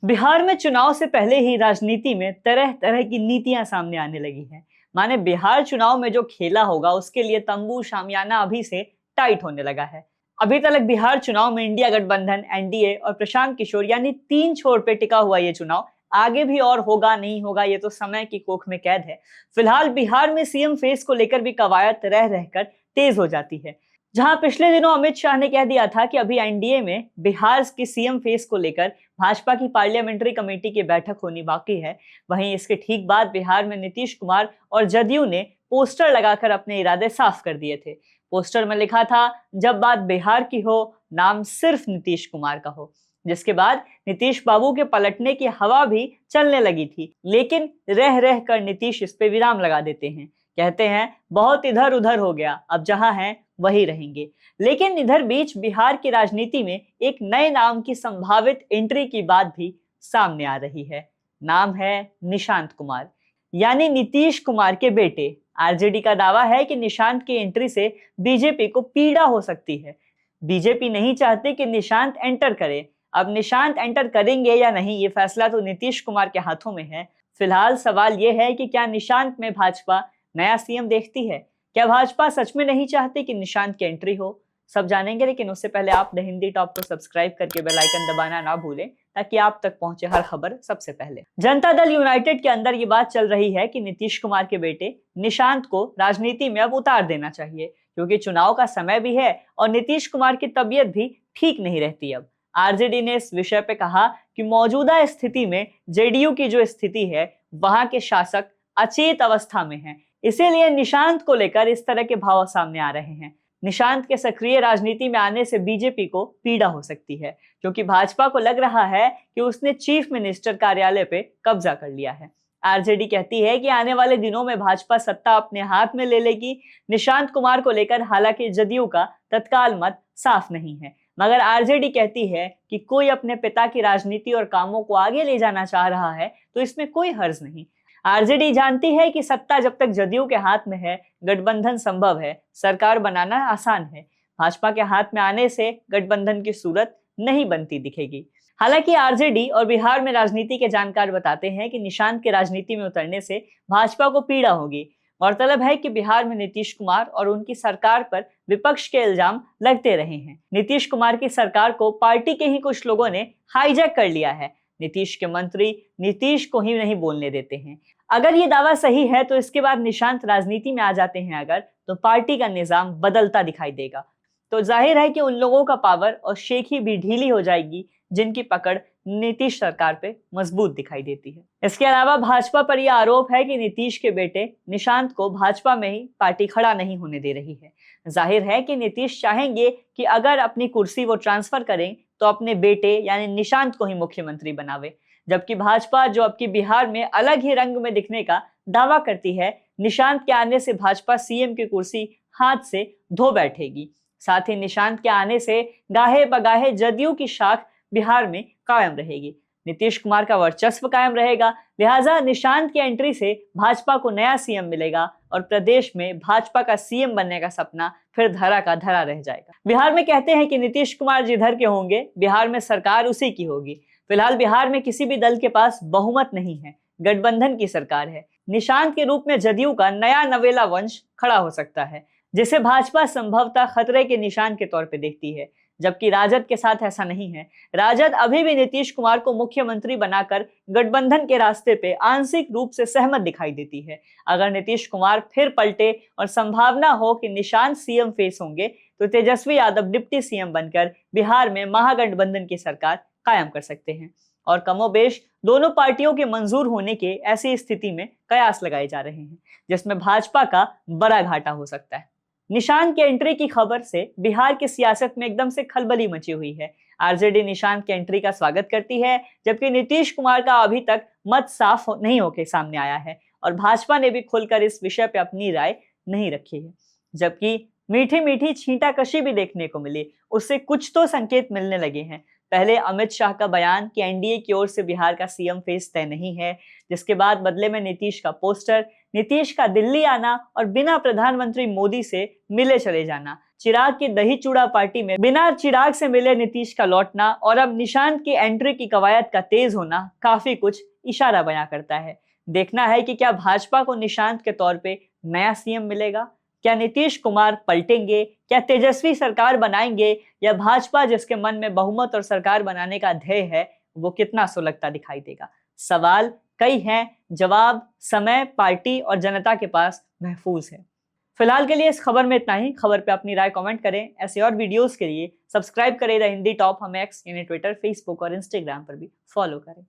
बिहार में चुनाव से पहले ही राजनीति में तरह तरह की नीतियां सामने आने लगी हैं। माने बिहार चुनाव में जो खेला होगा उसके लिए तंबू शामियाना अभी से टाइट होने लगा है। अभी तक बिहार चुनाव में इंडिया गठबंधन, एनडीए और प्रशांत किशोर यानी तीन छोर पे टिका हुआ ये चुनाव आगे भी और होगा नहीं होगा ये तो समय की कोख में कैद है। फिलहाल बिहार में सीएम फेस को लेकर भी कवायद रह रहकर तेज हो जाती है। जहां पिछले दिनों अमित शाह ने कह दिया था कि अभी एनडीए में बिहार की सीएम फेस को लेकर भाजपा की पार्लियामेंट्री कमेटी की बैठक होनी बाकी है, वहीं इसके ठीक बाद बिहार में नीतीश कुमार और जदयू ने पोस्टर लगाकर अपने इरादे साफ कर दिए थे। पोस्टर में लिखा था, जब बात बिहार की हो नाम सिर्फ नीतीश कुमार का हो। जिसके बाद नीतीश बाबू के पलटने की हवा भी चलने लगी थी, लेकिन रह रह कर नीतीश इस पे विराम लगा देते हैं। कहते हैं बहुत इधर उधर हो गया, अब जहां हैं वही रहेंगे। लेकिन इधर बीच बिहार की राजनीति में एक नए नाम की संभावित एंट्री की बात भी सामने आ रही है। नाम है निशांत कुमार, यानी नीतीश कुमार के बेटे। आरजेडी का दावा है कि निशांत की एंट्री से बीजेपी को पीड़ा हो सकती है। बीजेपी नहीं चाहती कि निशांत एंटर करे। अब निशांत एंटर करेंगे या नहीं ये फैसला तो नीतीश कुमार के हाथों में है। फिलहाल सवाल यह है कि क्या निशांत में भाजपा नया सीएम देखती है? क्या भाजपा सच में नहीं चाहती कि निशांत की एंट्री हो? सब जानेंगे, लेकिन उससे पहले आप द हिंदी टॉप को सब्सक्राइब करके बेल आइकन दबाना ना भूलें ताकि आप तक पहुंचे हर खबर सबसे पहले। जनता दल यूनाइटेड के अंदर ये बात चल रही है कि नीतीश कुमार के बेटे निशांत को राजनीति में अब उतार देना चाहिए, क्योंकि चुनाव का समय भी है और नीतीश कुमार की तबीयत भी ठीक नहीं रहती। अब आरजेडी ने इस विषय पे कहा कि मौजूदा स्थिति में जेडीयू की जो स्थिति है वहां के शासक अचेत अवस्था में हैं, इसीलिए निशांत को लेकर इस तरह के भाव सामने आ रहे हैं। निशांत के सक्रिय राजनीति में आने से बीजेपी को पीड़ा हो सकती है, क्योंकि भाजपा को लग रहा है कि उसने चीफ मिनिस्टर कार्यालय पे कब्जा कर लिया है। आरजेडी कहती है कि आने वाले दिनों में भाजपा सत्ता अपने हाथ में ले लेगी। निशांत कुमार को लेकर हालांकि जदयू का तत्काल मत साफ नहीं है, मगर आरजेडी कहती है कि कोई अपने पिता की राजनीति और कामों को आगे ले जाना चाह रहा है तो इसमें कोई हर्ज नहीं। आरजेडी जानती है कि सत्ता जब तक जदयू के हाथ में है गठबंधन संभव है, सरकार बनाना आसान है। भाजपा के हाथ में आने से गठबंधन की सूरत नहीं बनती दिखेगी। हालांकि आरजेडी और बिहार में राजनीति के जानकार बताते हैं कि निशांत के राजनीति में उतरने से भाजपा को पीड़ा होगी। गौरतलब है कि बिहार में नीतीश कुमार और उनकी सरकार पर विपक्ष के इल्जाम लगते रहे हैं। नीतीश कुमार की सरकार को पार्टी के ही कुछ लोगों ने हाईजैक कर लिया है। नीतीश के मंत्री नीतीश को ही नहीं बोलने देते हैं। अगर ये दावा सही है तो इसके बाद निशांत राजनीति में आ जाते हैं अगर, तो पार्टी का निजाम बदलता दिखाई देगा। तो जाहिर है कि उन लोगों का पावर और शेखी भी ढीली हो जाएगी जिनकी पकड़ नीतीश सरकार पे मजबूत दिखाई देती है। इसके अलावा भाजपा पर यह आरोप है कि नीतीश के बेटे निशांत को भाजपा में ही पार्टी खड़ा नहीं होने दे रही है। जाहिर है कि नीतीश चाहेंगे कि अगर अपनी कुर्सी वो ट्रांसफर करें तो अपने बेटे यानी निशांत को ही मुख्यमंत्री बनावे, जबकि भाजपा जो अब की बिहार में अलग ही रंग में दिखने का दावा करती है, निशांत के आने से भाजपा सीएम की कुर्सी हाथ से धो बैठेगी। साथ ही निशांत के आने से गाहे बगाहे जदयू की शाख बिहार में कायम रहेगी, नीतीश कुमार का वर्चस्व कायम रहेगा। लिहाजा निशांत की एंट्री से भाजपा को नया सीएम मिलेगा और प्रदेश में भाजपा का सीएम बनने का सपना फिर धरा का धरा रह जाएगा। बिहार में कहते हैं कि नीतीश कुमार जिधर के होंगे बिहार में सरकार उसी की होगी। फिलहाल बिहार में किसी भी दल के पास बहुमत नहीं है, गठबंधन की सरकार है। निशांत के रूप में जदयू का नया नवेला वंश खड़ा हो सकता है, जिसे भाजपा संभवतः खतरे के निशान के तौर पर देखती है, जबकि राजद के साथ ऐसा नहीं है। राजद अभी भी नीतीश कुमार को मुख्यमंत्री बनाकर गठबंधन के रास्ते पे आंशिक रूप से सहमत दिखाई देती है। अगर नीतीश कुमार फिर पलटे और संभावना हो कि निशांत सीएम फेस होंगे तो तेजस्वी यादव डिप्टी सीएम बनकर बिहार में महागठबंधन की सरकार कायम कर सकते हैं और कमोबेश दोनों पार्टियों के मंजूर होने के ऐसी स्थिति में कयास लगाए जा रहे हैं, जिसमें भाजपा का बड़ा घाटा हो सकता है। निशांत के एंट्री की खबर से बिहार की सियासत में एकदम से खलबली मची हुई है। आरजेडी निशांत के एंट्री का स्वागत करती है, जबकि नीतीश कुमार का अभी तक मत साफ नहीं होकर सामने आया है और भाजपा ने भी खुलकर इस विषय पे अपनी राय नहीं रखी है। जबकि मीठी मीठी छींटाकशी भी देखने को मिली, उससे कुछ तो संकेत मिलने लगे हैं। पहले अमित शाह का बयान कि एनडीए की ओर से बिहार का सीएम फेस तय नहीं है, जिसके बाद बदले में नीतीश का पोस्टर, नीतीश का दिल्ली आना और बिना प्रधानमंत्री मोदी से मिले चले जाना, चिराग की दही चूड़ा पार्टी में बिना चिराग से मिले नीतीश का लौटना और अब निशांत की एंट्री की कवायद का तेज होना काफी कुछ इशारा बयां करता है। देखना है कि क्या भाजपा को निशांत के तौर पे नया सीएम मिलेगा, क्या नीतीश कुमार पलटेंगे, क्या तेजस्वी सरकार बनाएंगे, या भाजपा जिसके मन में बहुमत और सरकार बनाने का ध्येय है वो कितना सुलगता दिखाई देगा। सवाल कई हैं, जवाब समय, पार्टी और जनता के पास महफूज है। फिलहाल के लिए इस खबर में इतना ही। खबर पे अपनी राय कमेंट करें। ऐसे और वीडियोस के लिए सब्सक्राइब करें द हिंदी टॉप। हमें एक्स यानी ट्विटर, फेसबुक और इंस्टाग्राम पर भी फॉलो करें।